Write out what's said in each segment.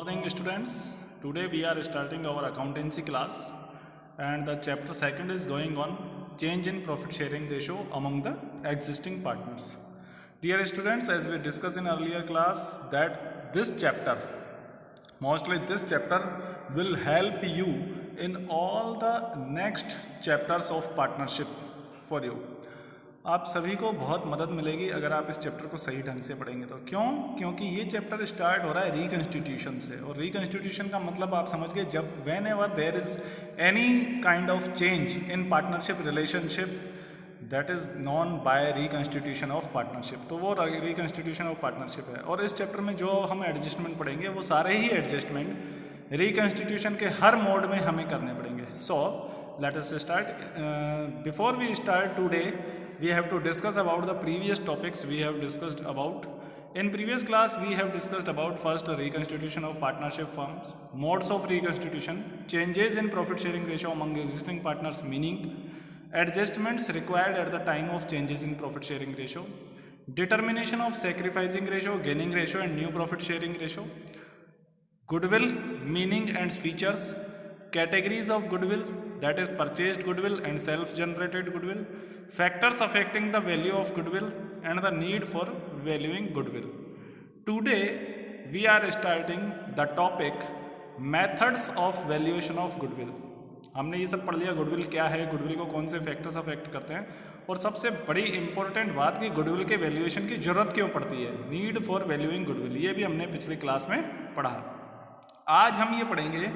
morning students. Today we are starting our accountancy class and the chapter 2 is going on change in profit sharing ratio among the existing partners. Dear students, as we discussed in earlier class that this chapter will help you in all the next chapters of partnership for you. आप सभी को बहुत मदद मिलेगी अगर आप इस chapter को सही ढंग से पढ़ेंगे तो। क्योंकि ये चैप्टर स्टार्ट हो रहा है रिकॉन्स्टिट्यूशन से, और रिकॉन्स्टिट्यूशन का मतलब आप समझ गए, जब whenever there is any kind of change in partnership relationship that is known by reconstitution of partnership, तो वो रिकॉन्स्टिट्यूशन ऑफ पार्टनरशिप है। और इस चैप्टर में जो हम एडजस्टमेंट पढ़ेंगे वो सारे ही एडजस्टमेंट रिकॉन्स्टिट्यूशन के हर मोड में हमें करने पड़ेंगे। So let us start. Before we start today we have to discuss about the previous topics we have discussed about. In previous class we have discussed about first reconstitution of partnership firms, modes of reconstitution, changes in profit sharing ratio among existing partners, meaning adjustments required at the time of changes in profit sharing ratio, determination of sacrificing ratio, gaining ratio and new profit sharing ratio, goodwill, meaning and features, categories of goodwill, that is purchased goodwill and self-generated goodwill, factors affecting the value of goodwill and the need for valuing goodwill. Today we are starting the topic methods of valuation of goodwill. हमने ये सब पढ़ लिया, goodwill क्या है, goodwill को कौन से फैक्टर्स अफेक्ट करते हैं, और सबसे बड़ी इंपॉर्टेंट बात कि गुडविल के वैल्यूएशन की जरूरत क्यों पड़ती है, नीड फॉर वैल्यूइंग गुडविल, ये भी हमने पिछली क्लास में पढ़ा। आज हम ये पढ़ेंगे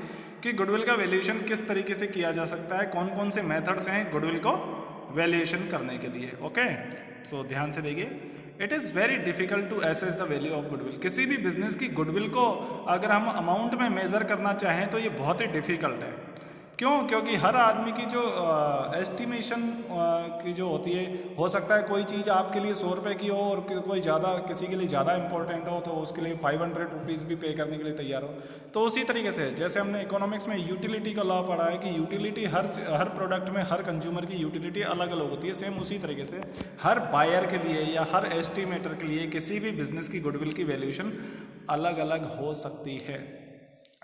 कि गुडविल का वैल्यूएशन किस तरीके से किया जा सकता है, कौन कौन से मेथड्स हैं गुडविल को वैल्यूएशन करने के लिए। ओके, सो ध्यान से देखिए, it is very difficult to assess the value of goodwill. किसी भी बिजनेस की गुडविल को अगर हम अमाउंट में मेज़र करना चाहें तो ये बहुत ही डिफ़िकल्ट है। क्योंकि हर आदमी की जो एस्टिमेशन की जो होती है, हो सकता है कोई चीज़ आपके लिए 100 रुपये की हो और कोई ज़्यादा किसी के लिए ज़्यादा इंपॉर्टेंट हो तो उसके लिए 500 रुपीज़ भी पे करने के लिए तैयार हो। तो उसी तरीके से जैसे हमने इकोनॉमिक्स में यूटिलिटी का लॉ पढ़ा है कि यूटिलिटी हर प्रोडक्ट में हर कंज्यूमर की यूटिलिटी अलग अलग होती है, सेम उसी तरीके से हर बायर के लिए या हर एस्टिमेटर के लिए किसी भी बिजनेस की गुडविल की वैल्यूएशन अलग अलग हो सकती है।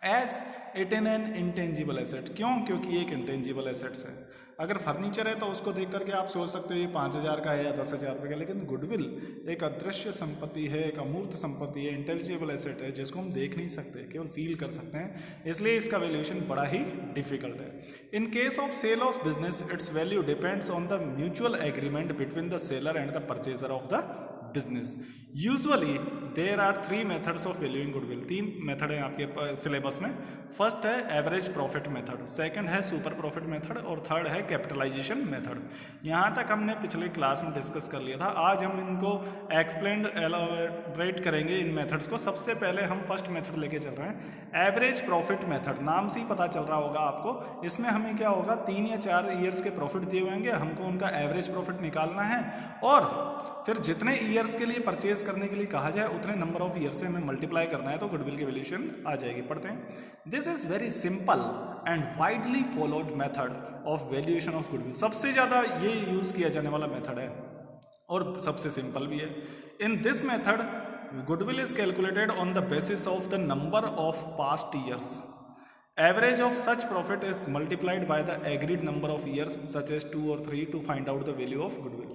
As it in an intangible asset, क्योंकि ये एक इंटेंजिबल एसेट्स है। अगर फर्नीचर है तो उसको देख करके आप सोच सकते हो ये 5000 का है या 10,000 रुपये का, लेकिन गुडविल एक अदृश्य संपत्ति है, एक अमूर्त संपत्ति है, इंटेंजिबल एसेट है जिसको हम देख नहीं सकते, केवल फील कर सकते हैं, इसलिए इसका वैल्यूएशन बड़ा ही डिफिकल्ट है। In case of sale of business its value depends on the mutual agreement between the seller and the purchaser of the business. Usually there are 3 methods of valuing goodwill. 3 method है आपके syllabus में। First है average profit method, second है super profit method और third है capitalisation method. यहाँ तक हमने पिछले क्लास में डिस्कस कर लिया था। आज हम इनको एक्सप्लेन एलॉबरेट करेंगे इन मेथड्स को। सबसे पहले हम फर्स्ट मेथड लेके चल रहे हैं, एवरेज प्रॉफिट मेथड। नाम से ही पता चल रहा होगा आपको, इसमें हमें क्या होगा, 3 या 4 ईयर्स के प्रॉफिट दिए हुए होंगे, हमको उनका एवरेज प्रॉफिट निकालना है और फिर जितने ईयर्स के लिए परचेज करने के लिए कहा जाए उतने नंबर ऑफ ईयर से हमें मल्टीप्लाई करना है तो गुडविल की वैल्यूएशन आ जाएगी। पढ़ते हैं। This is very simple and widely followed method of valuation of goodwill. सबसे ज़्यादा ये यूज़ किया जाने वाला मेथड है और सबसे सिंपल भी है। इन this method goodwill is calculated on the basis of the number of past years. Average of such profit is multiplied by the agreed number of years such as 2 or 3 to find out the value of goodwill.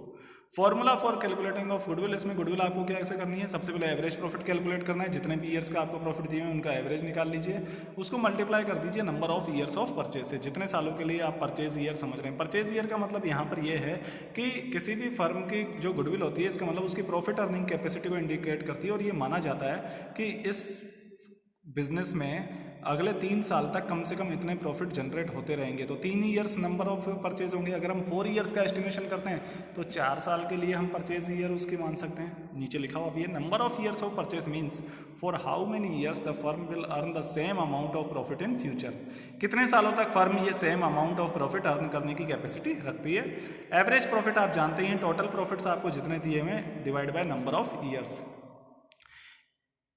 Formula for calculating of goodwill, इसमें goodwill आपको क्या ऐसे करनी है, सबसे पहले average profit calculate करना है, जितने भी ईयर्स का आपको प्रॉफिट दिए हैं उनका एवरेज निकाल लीजिए, उसको मल्टीप्लाई कर दीजिए number of years of purchase से, जितने सालों के लिए आप परचेज ईयर समझ रहे हैं। परचेज ईयर का मतलब यहाँ पर ये है कि किसी भी फर्म की जो गुडविल होती है इसका मतलब उसकी प्रॉफिट अर्निंग कैपेसिटी को इंडिकेट करती है, और ये माना जाता है कि इस बिजनेस में अगले 3 साल तक कम से कम इतने प्रॉफिट जनरेट होते रहेंगे। तो 3 ईयर्स नंबर ऑफ परचेज होंगे। अगर हम 4 ईयर्स का एस्टिमेशन करते हैं तो 4 साल के लिए हम परचेज ईयर उसकी मान सकते हैं। नीचे लिखा हुआ भी है, number of years of purchase means for how many years the firm will earn the same amount of profit in future. कितने सालों तक फर्म ये same amount of profit earn करने की कैपेसिटी रखती है। एवरेज प्रॉफिट आप जानते हैं, टोटल प्रॉफिट्स आपको जितने दिए हुए divide by number of years.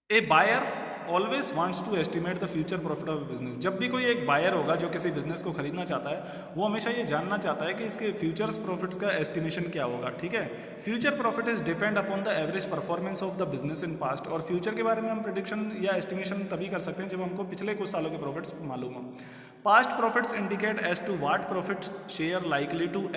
A buyer always wants to estimate the future profit of business. जब भी कोई एक बायर होगा जो किसी बिजनेस को खरीदना चाहता है, वो हमेशा ये जानना चाहता है कि इसके फ्यूचर्स प्रॉफिट्स का एस्टिमेशन क्या होगा, ठीक है। Future profit is depend upon the average performance of the business in past. और फ्यूचर के बारे में हम प्रेडिक्शन या एस्टिमेशन तभी कर सकते हैं जब हमको पिछले कुछ सालों के प्रॉफिट्स मालूम हो। Past profits indicate as to what profit share likely to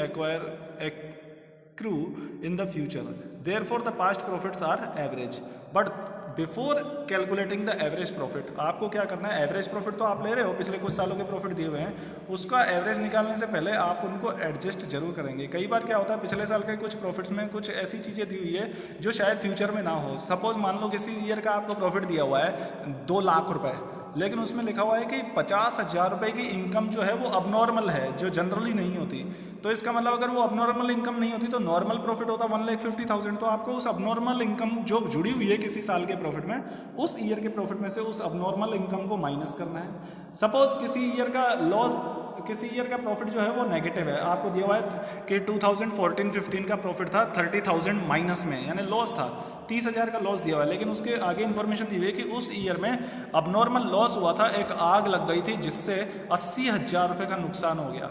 accrue in the future. Therefore, the past profits are average. But before calculating the average profit, आपको क्या करना है, एवरेज प्रॉफिट तो आप ले रहे हो, पिछले कुछ सालों के प्रॉफिट दिए हुए हैं, उसका एवरेज निकालने से पहले आप उनको एडजस्ट जरूर करेंगे। कई बार क्या होता है, पिछले साल के कुछ प्रॉफिट्स में कुछ ऐसी चीज़ें दी हुई है जो शायद फ्यूचर में ना हो। सपोज मान लो किसी ईयर का आपको प्रॉफिट दिया हुआ है 2 लाख रुपए, लेकिन उसमें लिखा हुआ है कि 50,000 रुपये की इनकम जो है वो अबनॉर्मल है, जो जनरली नहीं होती। तो इसका मतलब अगर वो अबनॉर्मल इनकम नहीं होती तो नॉर्मल प्रॉफिट होता 1,50,000। तो आपको उस अबनॉर्मल इनकम जो जुड़ी हुई है किसी साल के प्रॉफिट में, उस ईयर के प्रॉफिट में से उस अबनॉर्मल इनकम को माइनस करना है। सपोज किसी ईयर का लॉस, किसी ईयर का प्रॉफिट जो है वो नेगेटिव है, आपको दिया हुआ है कि 2014-15 का प्रॉफिट था 30,000 माइनस में, यानी लॉस था, 30,000 का लॉस दिया हुआ है। लेकिन उसके आगे इन्फॉर्मेशन दी हुई है कि उस ईयर में अबनॉर्मल लॉस हुआ था, एक आग लग गई थी जिससे 80,000 रुपये का नुकसान हो गया।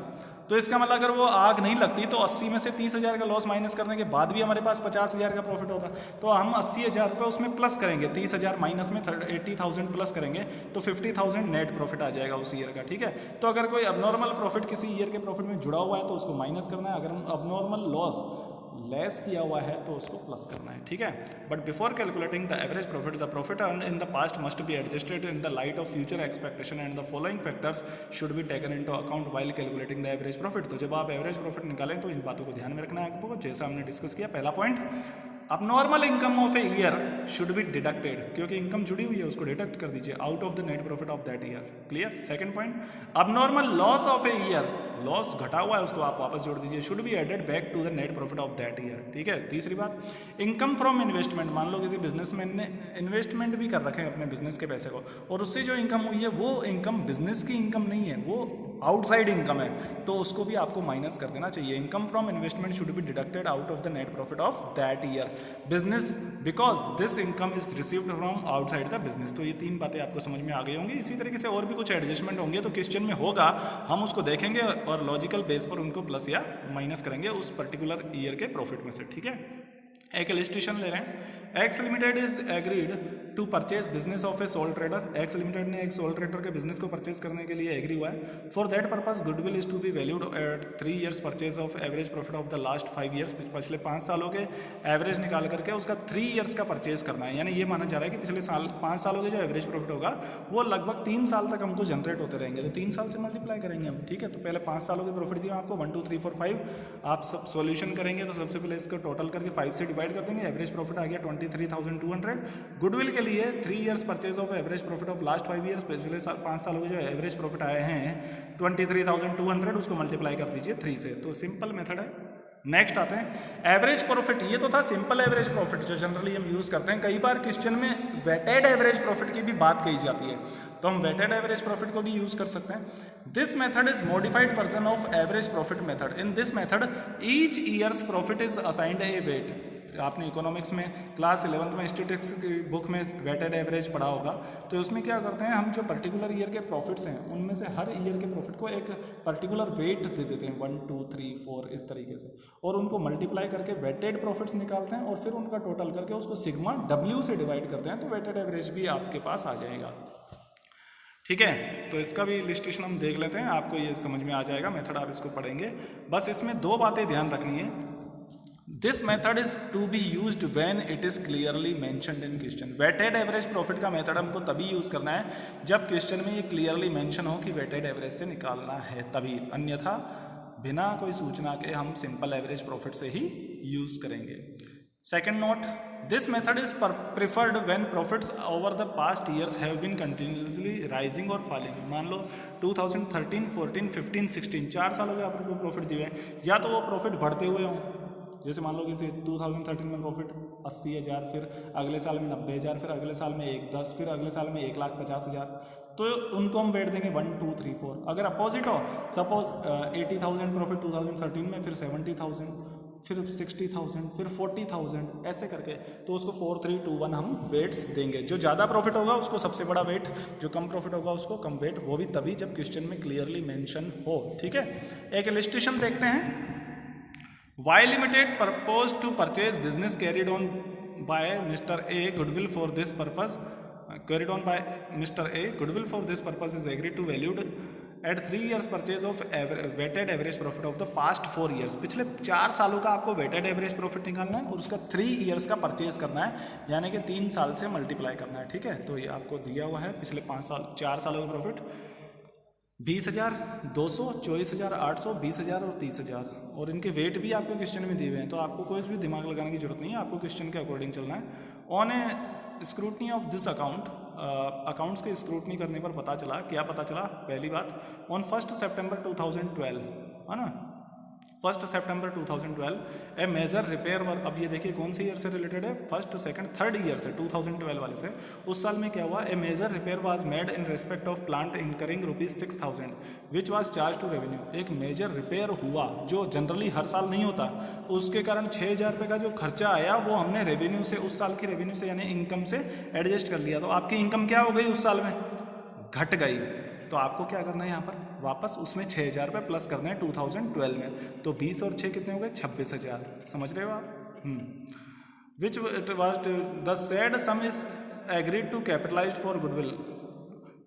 तो इसका मतलब अगर वो आग नहीं लगती तो 80 में से 30,000 का लॉस माइनस करने के बाद भी हमारे पास 50,000 का प्रॉफिट होता। तो हम 80,000 रुपये उसमें प्लस करेंगे, 30,000 माइनस में 80,000 प्लस करेंगे तो 50,000 नेट प्रॉफिट आ जाएगा उस ईयर का, ठीक है। तो अगर कोई अबनॉर्मल प्रॉफिट किसी ईयर के प्रॉफिट में जुड़ा हुआ है तो उसको माइनस करना है, अगर हम अबनॉर्मल लॉस लेस किया हुआ है तो उसको प्लस करना है, ठीक है। But before calculating the average profit earn in the past must be adjusted in the light of future expectation and the following factors should be taken into account while calculating the average profit. तो जब आप average profit निकालें तो इन बातों को ध्यान में रखना है आपको, जैसा हमने डिस्कस किया। पहला point, abnormal income of a year should be deducted, क्योंकि इनकम जुड़ी हुई है उसको डिडक्ट कर दीजिए out of the net profit of that year. Clear. Second point, abnormal loss of a year, loss घटा हुआ है उसको आप वापस जोड़ दीजिए, should be added back to the net profit of that year, ठीक है। तीसरी बात, इनकम फ्रॉम इन्वेस्टमेंट, मान लो किसी बिजनेसमैन ने इन्वेस्टमेंट भी कर रखे हैं अपने बिजनेस के पैसे को, और उससे जो इनकम हुई है वो इनकम बिजनेस की इनकम नहीं है, वो आउटसाइड इनकम है, तो उसको भी आपको माइनस कर देना चाहिए। Income from investment should be deducted out of the net profit of that year business because this income is received from outside the business. तो ये 3 बातें आपको समझ में आ गई होंगी। इसी तरीके से और भी कुछ एडजस्टमेंट होंगे तो क्वेश्चन में होगा, हम उसको देखेंगे और लॉजिकल बेस पर उनको प्लस या माइनस करेंगे उस पर्टिकुलर ईयर के प्रॉफिट में से, ठीक है। एक इलस्ट्रेशन ले रहे हैं, X limited is agreed to purchase business of a sole trader. X limited ने एक सोल ट्रेडर के बिजनेस को परचेज करने के लिए एग्री हुआ है। For that purpose goodwill is to be valued at 3 years purchase of average profit of the last 5 years। पिछले 5 सालों के एवरेज निकाल करके उसका 3 years का परचेज करना है, यानी ये माना जा रहा है कि पिछले 5 सालों के जो एवरेज प्रॉफिट होगा वो लगभग 3 साल तक हमको जनरेट होते रहेंगे, तो 3 साल से मल्टीप्लाई करेंगे हम, ठीक है। तो पहले 5 सालों के प्रॉफिट दिए आपको 1 2 3 4 5, आप सब सोल्यूशन करेंगे तो सबसे पहले इसको टोटल करके 5 से डिवाइड कर देंगे, एवरेज प्रॉफिट आ गया 23,200। गुडविल के लिए 3 years purchase of average profit of last 5 years, पिछले 5 सालों के जो एवरेज प्रॉफिट आए हैं 23,200, उसको मल्टीप्लाई कर दीजिए 3 से, तो सिंपल मेथड है। नेक्स्ट आते हैं एवरेज प्रॉफिट। ये तो था सिंपल एवरेज प्रॉफिट जो जनरली हम यूज करते हैं। कई बार क्वेश्चन में वेटेड एवरेज प्रॉफिट की भी बात कही जाती है, तो हम वेटेड एवरेज प्रॉफिट को भी यूज कर सकते हैं। This method is modified version of average profit method. In this method each years profit is assigned a weight. आपने इकोनॉमिक्स में क्लास 11th में स्टैटिस्टिक्स की बुक में वेटेड एवरेज पढ़ा होगा, तो उसमें क्या करते हैं, हम जो पर्टिकुलर ईयर के प्रॉफिट्स हैं उनमें से हर ईयर के प्रॉफिट को एक पर्टिकुलर वेट दे देते हैं, 1 2 3 4 इस तरीके से, और उनको मल्टीप्लाई करके वेटेड प्रॉफिट्स निकालते हैं और फिर उनका टोटल करके उसको सिग्मा W से डिवाइड करते हैं, तो वेटेड एवरेज भी आपके पास आ जाएगा, ठीक है। तो इसका भी इलस्ट्रेशन हम देख लेते हैं, आपको ये समझ में आ जाएगा, मेथड आप इसको पढ़ेंगे। बस इसमें 2 बातें ध्यान रखनी है। This method is to be used when it is clearly mentioned in question. Weighted average profit का मेथड हमको तभी यूज करना है जब क्वेश्चन में ये क्लियरली मेंशन हो कि वेटेड एवरेज से निकालना है, तभी, अन्यथा बिना कोई सूचना के हम सिंपल एवरेज प्रॉफिट से ही यूज करेंगे। Second note, this method is preferred when profits over the past years have been continuously rising और फॉलिंग। मान लो 2013, 14, 15, 16 4 सालों के आपको प्रॉफिट दिए हैं, या तो वो प्रॉफिट बढ़ते हुए हों, जैसे मान लो कि 2013 में प्रॉफिट 80,000, फिर अगले साल में 90,000, फिर अगले साल में 1,10,000, फिर अगले साल में 1,50,000, तो उनको हम वेट देंगे 1 2 3 4। अगर अपोजिट हो, सपोज 80,000 प्रॉफिट 2013 में, फिर 70,000, फिर 60,000, फिर 40,000, ऐसे करके। तो उसको 4, 3, 2, 1 हम वेट्स देंगे। जो ज़्यादा प्रॉफिट होगा उसको सबसे बड़ा वेट, जो कम प्रॉफिट होगा उसको कम वेट, वो भी तभी जब क्वेश्चन में क्लियरली मेंशन हो। ठीक है, एक इलस्ट्रेशन देखते हैं। Y limited propose to purchase business carried on by mister A, goodwill for this purpose carried on by Mr. A. Goodwill for this purpose is agreed to valued at 3 years purchase of weighted average profit of the past 4 years। पिछले 4 सालों का आपको weighted average profit निकालना है और उसका 3 years का purchase करना है, यानी कि 3 साल से मल्टीप्लाई करना है। ठीक है, तो ये आपको दिया हुआ है पिछले 4 सालों का प्रॉफिट 20,000, 200, 24,800, 20,000 और 30,000, और इनके वेट भी आपको क्वेश्चन में दिए हुए हैं। तो आपको कोई भी दिमाग लगाने की जरूरत नहीं है, आपको क्वेश्चन के अकॉर्डिंग चलना है। On A scrutiny of this account, accounts के स्क्रूटनी करने पर पता चला, क्या पता चला? पहली बात, ऑन 1 सितंबर 2012, है ना, 1 सितंबर 2012 ए मेजर रिपेयर वर्क। अब ये देखिए कौन से ईयर से रिलेटेड है, 1st, 2nd, 3rd ईयर से, 2012 वाले से। उस साल में क्या हुआ? A major repair was made in respect of plant incurring ₹6,000 which was charge to revenue. एक मेजर रिपेयर हुआ जो जनरली हर साल नहीं होता, उसके कारण 6,000 रुपये का जो खर्चा आया वो हमने रेवेन्यू से, उस साल की रेवेन्यू से यानी इनकम से एडजस्ट कर लिया। तो आपकी इनकम क्या हो गई उस साल में? घट गई। तो आपको क्या करना है यहाँ पर? वापस उसमें 6,000 रुपये प्लस करने हैं 2012 में। तो 20 और 6 कितने हो गए? 26,000। समझ रहे हो आप? Which it was the said sum is agreed to capitalise for goodwill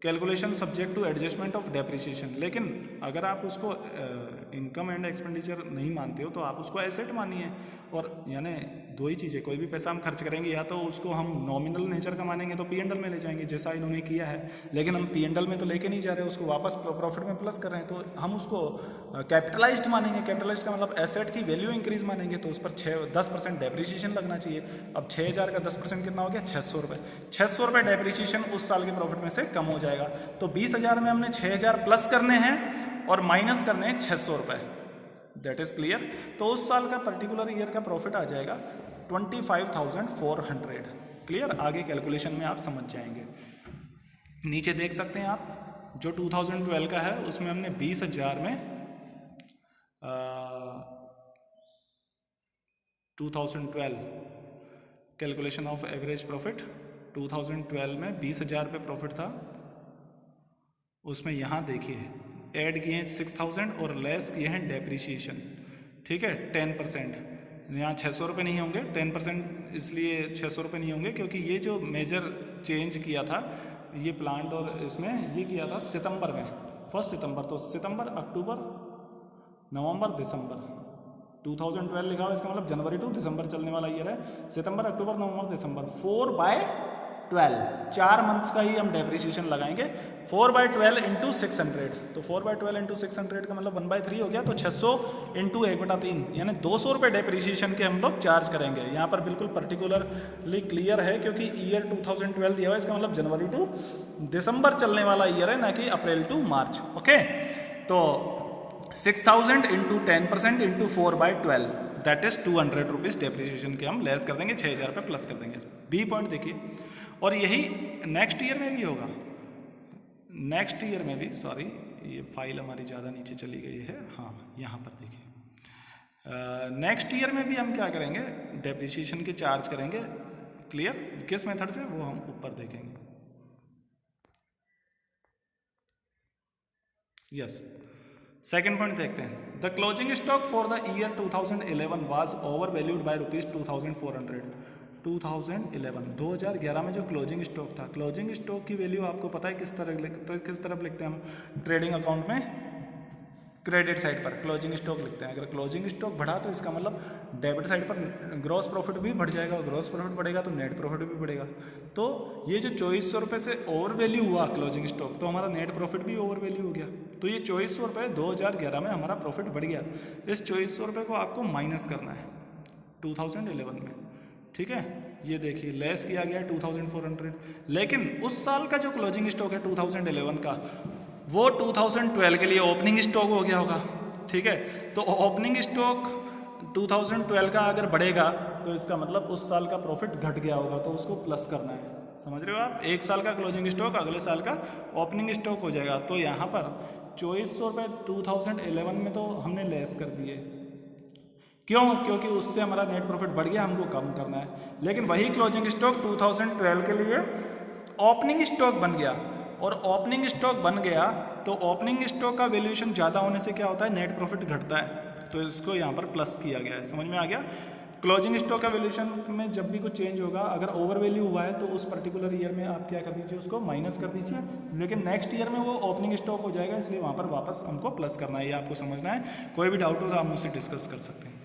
calculation subject to adjustment of depreciation. लेकिन अगर आप उसको इनकम एंड एक्सपेंडिचर नहीं मानते हो तो आप उसको एसेट मानिए। और यानी दो ही चीज़ें, कोई भी पैसा हम खर्च करेंगे या तो उसको हम नॉमिनल नेचर का मानेंगे तो P&L में ले जाएंगे जैसा इन्होंने किया है, लेकिन हम P&L में तो लेके नहीं जा रहे, उसको वापस प्रॉफिट में प्लस कर रहे हैं, तो हम उसको कैपिटलाइज्ड मानेंगे। कैपिटलाइज्ड का मतलब एसेट की वैल्यू इंक्रीज मानेंगे, तो उस पर 10% डेप्रिसिएशन लगना चाहिए। अब 6,000 का 10% कितना हो गया? 600 रुपये। 600 रुपये डेप्रिसिएशन उस साल के प्रॉफिट में से कम हो जाएगा। तो 20,000 में हमने 6,000 प्लस करने हैं और माइनस करने हैं 600 रुपये। That is clear. तो उस साल का पर्टिकुलर ईयर का प्रॉफिट आ जाएगा 25,400। क्लियर। आगे कैलकुलेशन में आप समझ जाएंगे। नीचे देख सकते हैं आप, जो 2012 का है उसमें हमने 20,000 में 2012 कैलकुलेशन ऑफ एवरेज प्रॉफिट 2012 में 20,000 रुपये प्रॉफिट था। उसमें यहाँ देखिए ऐड किए हैं 6,000 और लेस किए हैं डेप्रिसिएशन। ठीक है, 10%। यहाँ 600 रुपये नहीं होंगे, 10% इसलिए 600 रुपये नहीं होंगे क्योंकि ये जो मेजर चेंज किया था ये प्लांट और इसमें ये किया था सितंबर में, 1 सितंबर। तो सितंबर, अक्टूबर, नवंबर, दिसंबर 2012 लिखा हुआ, इसका मतलब जनवरी टू दिसंबर चलने वाला ईयर है। सितंबर, अक्टूबर, नवंबर, दिसंबर 4/12 4 मंथ्स का ही हम डेप्रिसिएशन लगाएंगे। 4/12 इंटू 600, तो 4/12 इंटू 600 का मतलब 1/3 हो गया। तो 600 इंटू 1/3 यानी 200 रुपये डेप्रिसिएशन के हम लोग चार्ज करेंगे। यहाँ पर बिल्कुल पर्टिकुलरली क्लियर है क्योंकि ईयर 2012 दिया हुआ है, इसका मतलब जनवरी टू दिसंबर चलने वाला ईयर है, ना कि अप्रैल टू मार्च। ओके, तो 6,000 into 10% into 4/12 that is 200 rupees depreciation के हम लेस कर देंगे, 6,000 रुपये प्लस कर देंगे। बी पॉइंट देखिए, और यही नेक्स्ट ईयर में भी होगा। नेक्स्ट ईयर में भी, सॉरी ये फाइल हमारी ज़्यादा नीचे चली गई है, हाँ यहाँ पर देखिए, नेक्स्ट ईयर में भी हम क्या करेंगे? डेप्रिसिएशन के चार्ज करेंगे। क्लियर। किस मेथड से वो हम ऊपर देखेंगे। यस, सेकेंड पॉइंट देखते हैं। The closing stock for the year 2011 was over valued bye ₹2,400। 2011 में जो क्लोजिंग स्टॉक था, क्लोजिंग स्टॉक की वैल्यू आपको पता है किस तरफ लिखते हैं हम ट्रेडिंग अकाउंट में? क्रेडिट साइड पर क्लोजिंग स्टॉक लिखते हैं। अगर क्लोजिंग स्टॉक बढ़ा तो इसका मतलब डेबिट साइड पर ग्रॉस प्रॉफिट भी बढ़ जाएगा, और ग्रॉस प्रॉफिट बढ़ेगा तो नेट प्रॉफिट भी बढ़ेगा। तो ये जो 2,400 रुपये से ओवर वैल्यू हुआ क्लोजिंग स्टॉक, तो हमारा नेट प्रॉफिट भी ओवर वैल्यू हो गया। तो ये 2,400 रुपये 2011 में हमारा प्रॉफिट बढ़ गया। इस 2,400 रुपये को आपको माइनस करना है 2011 में। ठीक है, ये देखिए लेस किया गया 2,400। लेकिन उस साल का जो क्लोजिंग स्टॉक है 2011 का, वो 2012 के लिए ओपनिंग स्टॉक हो गया होगा। ठीक है, तो ओपनिंग स्टॉक 2012 का अगर बढ़ेगा तो इसका मतलब उस साल का प्रॉफिट घट गया होगा, तो उसको प्लस करना है। समझ रहे हो आप? एक साल का क्लोजिंग स्टॉक अगले साल का ओपनिंग स्टॉक हो जाएगा। तो यहाँ पर 2,400 रुपये 2011 में तो हमने लेस कर दिए, क्यों? क्योंकि उससे हमारा नेट प्रॉफिट बढ़ गया, हमको कम करना है। लेकिन वही क्लोजिंग स्टॉक 2012 के लिए ओपनिंग स्टॉक बन गया, और ओपनिंग स्टॉक बन गया तो ओपनिंग स्टॉक का वैल्यूएशन ज़्यादा होने से क्या होता है, नेट प्रॉफिट घटता है। तो इसको यहाँ पर प्लस किया गया है, समझ में आ गया। क्लोजिंग स्टॉक का वैल्यूएशन में जब भी कुछ चेंज होगा, अगर ओवर वैल्यू हुआ है तो उस पर्टिकुलर ईयर में आप क्या कर दीजिए, उसको माइनस कर दीजिए, लेकिन नेक्स्ट ईयर में वो ओपनिंग स्टॉक हो जाएगा, इसलिए वहाँ पर वापस हमको प्लस करना है। ये आपको समझना है। कोई भी डाउट होगा आप मुझसे डिस्कस कर सकते हैं।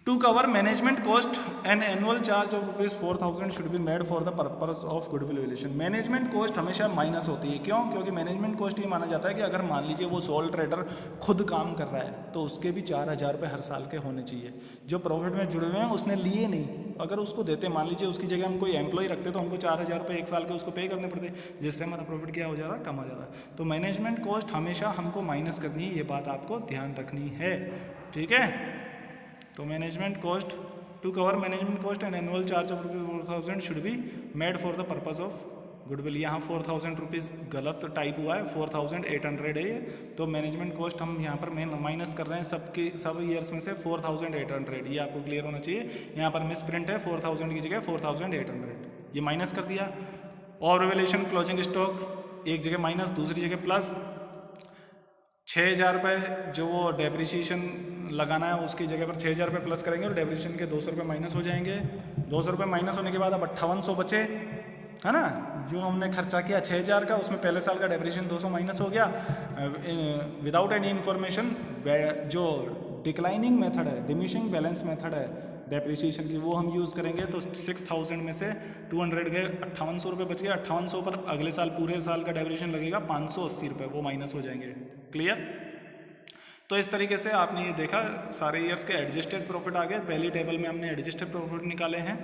To cover management cost, an annual charge of ₹4,000 should be made for the purpose of goodwill valuation. Management cost हमेशा माइनस होती है। क्यों? क्योंकि मैनेजमेंट कॉस्ट ये माना जाता है कि अगर मान लीजिए वो सोल ट्रेडर खुद काम कर रहा है तो उसके भी 4,000 रुपये हर साल के होने चाहिए। जो प्रॉफिट में जुड़े हुए हैं उसने लिए नहीं, अगर उसको देते, मान लीजिए उसकी जगह हम कोई एम्प्लॉय रखते तो हमको 4,000 रुपये एक साल के उसको पे करने पड़ते, जिससे हमारा प्रॉफिट क्या हो जाता, कम हो जाता। तो मैनेजमेंट कॉस्ट हमेशा हमको माइनस करनी है, ये बात आपको ध्यान रखनी है, ठीक है। तो management cost, to cover management cost and annual charge of ₹4,000 should be made for the purpose of goodwill. यहाँ 4,000 रुपीज़ गलत टाइप हुआ है, 4,800 है ये। तो मैनेजमेंट कॉस्ट हम यहाँ पर माइनस कर रहे हैं सब ईयर्स में से 4,800, ये आपको क्लियर होना चाहिए। यहाँ पर मिस प्रिंट है, 4,000 की जगह 4,800, ये माइनस कर दिया। और वैल्यूएशन क्लोजिंग स्टॉक एक जगह माइनस, दूसरी जगह प्लस। 6,000 रुपये जो वो डेप्रिसिएशन लगाना है उसकी जगह पर 6,000 रुपये प्लस करेंगे और डेप्रिसिएशन के 200 रुपये माइनस हो जाएंगे। 200 रुपये माइनस होने के बाद अब 5800 बचे, है ना। जो हमने खर्चा किया 6,000 का, उसमें पहले साल का डेप्रिसिएशन 200 माइनस हो गया। विदाउट एनी इन्फॉर्मेशन जो डिक्लाइनिंग मेथड है, डिमिनिशिंग बैलेंस मेथड है डेप्रिसिएशन की, वो हम यूज़ करेंगे। तो 6,000 में से 200 गए, 5800 रुपये बच गए। 5800 पर अगले साल पूरे साल का डेप्रिसिएशन लगेगा 580 रुपये, वो माइनस हो जाएंगे। क्लियर? तो इस तरीके से आपने ये देखा, सारे ईयर्स के एडजस्टेड प्रॉफिट आ गए। पहली टेबल में हमने एडजस्टेड प्रॉफिट निकाले हैं।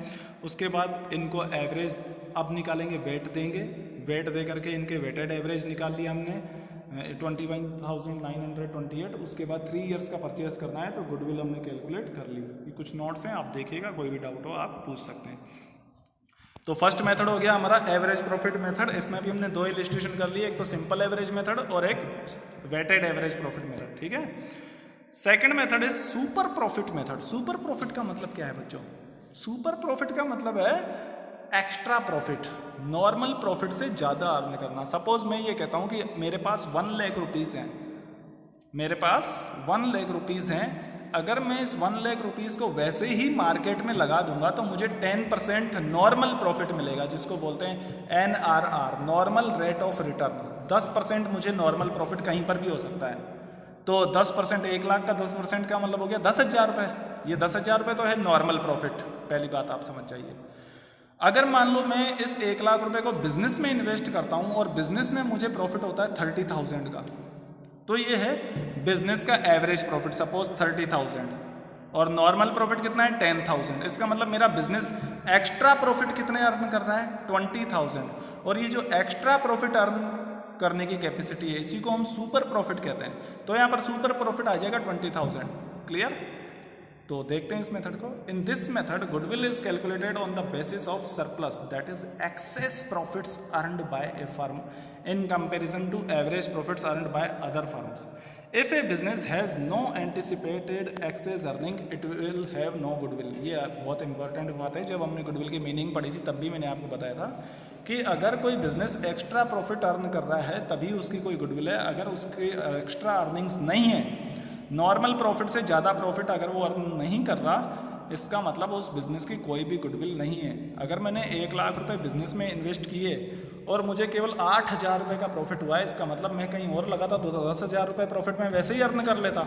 उसके बाद इनको एवरेज अब निकालेंगे, वेट देंगे, वेट दे करके इनके वेटेड एवरेज निकाल लिया हमने 21,928। उसके बाद 3 ईयर्स का परचेस करना है तो गुडविल हमने कैलकुलेट कर ली। ये कुछ नोट्स हैं, आप देखिएगा, कोई भी डाउट हो आप पूछ सकते हैं। तो फर्स्ट मेथड हो गया हमारा एवरेज प्रॉफिट मेथड। इसमें भी हमने 2 इलस्ट्रेशन कर लिए, एक तो सिंपल एवरेज मेथड और एक वेटेड एवरेज प्रॉफिट मेथड, ठीक है। Second method is super profit method. Super profit का मतलब क्या है बच्चों? सुपर प्रॉफिट का मतलब है एक्स्ट्रा प्रॉफिट, नॉर्मल प्रॉफिट से ज़्यादा अर्न करना। सपोज मैं ये कहता हूँ कि मेरे पास 1 लाख रुपीज़ हैं, मेरे पास 1 लाख रुपीज़ हैं। अगर मैं इस 1 लाख रुपीज़ को वैसे ही मार्केट में लगा दूंगा तो मुझे 10% नॉर्मल प्रॉफिट मिलेगा, जिसको बोलते हैं NRR, normal rate of return. 10% मुझे नॉर्मल प्रॉफिट कहीं पर भी हो सकता है। तो 10%, 1 लाख का 10% का मतलब हो गया 10,000 रुपये। ये 10,000 रुपये तो है नॉर्मल प्रॉफिट, पहली बात आप समझ जाइए। अगर मान लो मैं इस 1 लाख रुपये को बिजनेस में इन्वेस्ट करता हूँ और बिजनेस में मुझे प्रॉफिट होता है 30,000 का, तो ये है बिजनेस का एवरेज प्रॉफिट, सपोज 30,000, और नॉर्मल प्रॉफिट कितना है 10,000। इसका मतलब मेरा बिजनेस एक्स्ट्रा प्रॉफिट कितने अर्न कर रहा है 20,000। और ये जो एक्स्ट्रा प्रॉफिट अर्न करने की कैपेसिटी है इसी को हम सुपर प्रॉफिट कहते हैं। तो यहाँ पर सुपर प्रॉफिट आ जाएगा 20,000। क्लियर? तो देखते हैं इस मेथड को। In this method goodwill is calculated on the basis of surplus, that is excess profits earned by a firm in comparison to average profits earned by other firms. If a business has no anticipated excess earning, it will have no goodwill. ये बहुत important बात है। जब हमने goodwill की meaning पढ़ी थी तब भी मैंने आपको बताया था कि अगर कोई बिजनेस एक्स्ट्रा प्रॉफिट अर्न कर रहा है तभी उसकी कोई गुडविल है। अगर उसकी एक्स्ट्रा अर्निंग्स नहीं है, नॉर्मल प्रॉफिट से ज़्यादा प्रॉफिट अगर वो अर्न नहीं कर रहा, इसका मतलब उस बिज़नेस की कोई भी गुडविल नहीं है। अगर मैंने 1 लाख रुपए बिज़नेस में इन्वेस्ट किए और मुझे केवल 8,000 रुपये का प्रॉफिट हुआ है, इसका मतलब मैं कहीं और लगाता तो 10,000 रुपये प्रॉफिट में वैसे ही अर्न कर लेता।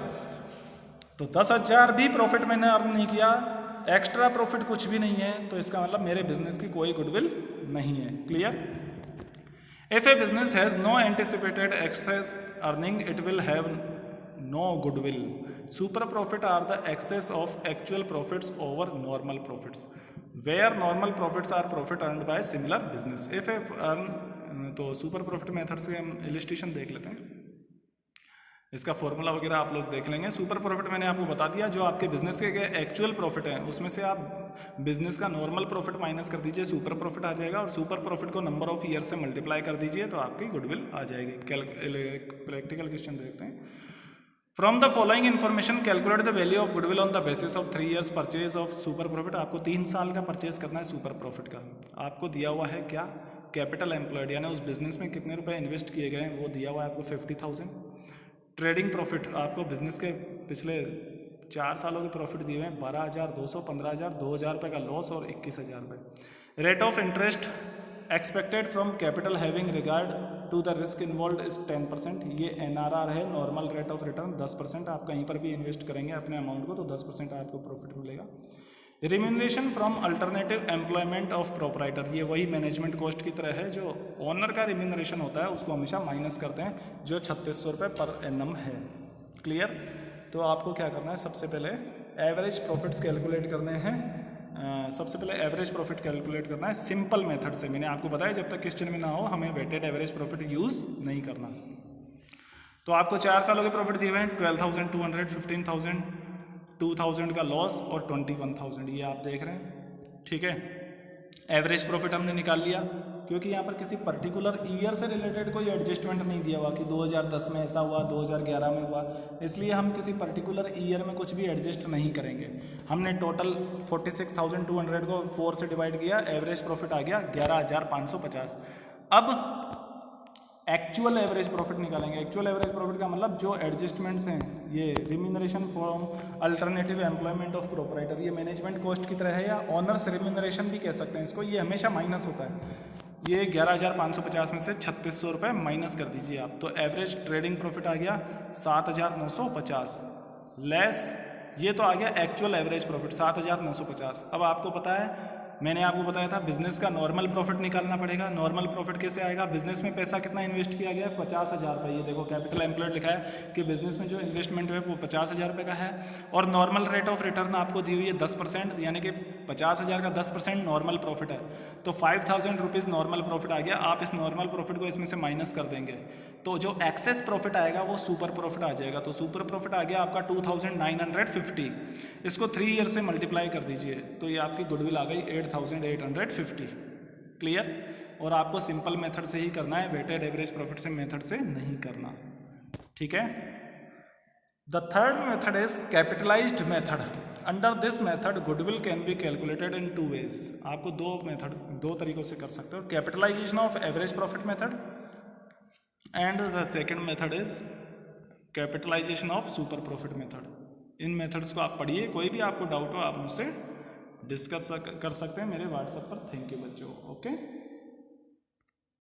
तो 10,000 भी प्रॉफिट मैंने अर्न नहीं किया, एक्स्ट्रा प्रॉफिट कुछ भी नहीं है, तो इसका मतलब मेरे बिजनेस की कोई गुडविल नहीं है। Clear? If a business has no anticipated excess earning, it will have no goodwill. Super profit are the excess of actual profits over normal profits, where normal profits are profit earned by similar business. If I earn, तो super profit method से हम illustration देख लेते हैं। इसका formula वगैरह आप लोग देख लेंगे। सुपर प्रॉफिट मैंने आपको बता दिया, जो आपके बिजनेस के एक्चुअल प्रॉफिट है उसमें से आप बिजनेस का नॉर्मल प्रॉफिट माइनस कर दीजिए, सुपर प्रॉफिट आ जाएगा, और सुपर प्रॉफिट को नंबर ऑफ ईयर से मल्टीप्लाई कर दीजिए तो आपकी गुडविल आ जाएगी। प्रैक्टिकल क्वेश्चन देखते हैं। From the following information calculate the value of goodwill on the basis of 3 years purchase of super profit. आपको 3 साल का परचेज करना है सुपर प्रॉफिट का। आपको दिया हुआ है क्या, कैपिटल एम्प्लॉयड, यानी उस बिजनेस में कितने रुपए इन्वेस्ट किए गए हैं वो दिया हुआ है आपको 50,000। ट्रेडिंग प्रॉफिट, आपको बिजनेस के पिछले 4 सालों के प्रॉफिट दिए हुए हैं 12,200, 15,000, 2,000 रुपये का लॉस और 21,000 रुपये। Rate of interest expected from capital having regard to the risk involve is 10%। ये NRR है, नॉर्मल रेट ऑफ रिटर्न 10%। आप कहीं पर भी इन्वेस्ट करेंगे अपने अमाउंट को तो 10% आपको प्रॉफिट मिलेगा। Remuneration from alternative employment of proprietor, ये वही मैनेजमेंट कॉस्ट की तरह है। जो ओनर का रिम्यूनरेशन होता है उसको हमेशा माइनस करते हैं, जो 3600 रुपये पर एनम है। क्लियर? तो आपको क्या करना है, सबसे पहले एवरेज प्रॉफिट्स कैलकुलेट करने हैं। सबसे पहले एवरेज प्रॉफिट कैलकुलेट करना है सिंपल मेथड से। मैंने आपको बताया जब तक क्वेश्चन में ना हो हमें वेटेड एवरेज प्रॉफिट यूज़ नहीं करना। तो आपको 4 सालों के प्रॉफिट दिए हुए हैं 12,200, 15,000, 2,000 का लॉस और 21,000, ये आप देख रहे हैं। ठीक है, एवरेज प्रॉफिट हमने निकाल लिया क्योंकि यहाँ पर किसी पर्टिकुलर ईयर से रिलेटेड कोई एडजस्टमेंट नहीं दिया हुआ कि 2010 में ऐसा हुआ, 2011 में हुआ, इसलिए हम किसी पर्टिकुलर ईयर में कुछ भी एडजस्ट नहीं करेंगे। हमने टोटल 46,200 को 4 से डिवाइड किया, एवरेज प्रॉफिट आ गया 11,550। अब एक्चुअल एवरेज प्रॉफिट निकालेंगे। एक्चुअल एवरेज प्रॉफिट का मतलब जो एडजस्टमेंट्स हैं, ये remuneration from alternative employment of proprietor, ये मैनेजमेंट कॉस्ट की तरह है या ऑनर्स रिम्यूनरेशन भी कह सकते हैं इसको, ये हमेशा माइनस होता है। ये 11,550 में से 3600 रुपये माइनस कर दीजिए आप, तो एवरेज ट्रेडिंग प्रॉफिट आ गया 7,950 लेस, ये तो आ गया एक्चुअल एवरेज प्रॉफिट 7,950। अब आपको पता है, मैंने आपको बताया था बिजनेस का नॉर्मल प्रॉफिट निकालना पड़ेगा। नॉर्मल प्रॉफिट कैसे आएगा, बिजनेस में पैसा कितना इन्वेस्ट किया गया है 50,000 रुपये। ये देखो कैपिटल एम्प्लॉयड लिखा है कि बिजनेस में जो इन्वेस्टमेंट है वो 50,000 रुपये का है और नॉर्मल रेट ऑफ रिटर्न आपको दी हुई है 10%, यानी कि 50,000 का 10% नॉर्मल प्रॉफिट है। तो 5,000 रुपीज़ नॉर्मल प्रॉफिट आ गया। आप इस नॉर्मल प्रॉफिट को इसमें से माइनस कर देंगे तो जो एक्सेस प्रॉफिट आएगा वो सुपर प्रॉफिट आ जाएगा। तो सुपर प्रॉफिट आ गया आपका 2,950। इसको 3 ईयर से मल्टीप्लाई कर दीजिए तो ये आपकी गुडविल आ गई 8,850। क्लियर? और आपको सिंपल मेथड से ही करना है, वेटेड एवरेज प्रॉफिट से मेथड से नहीं करना। ठीक है? The third method is capitalized method. Under this method goodwill can be calculated in 2 ways। आपको दो तरीकों से कर सकते हो, capitalization of average profit method and the second method is capitalization of super profit method. इन मेथड्स को आप पढ़िए, कोई भी आपको डाउट हो आप मुझसे डिस्कस कर सकते हैं मेरे व्हाट्सएप पर। थैंक यू बच्चों। ओके।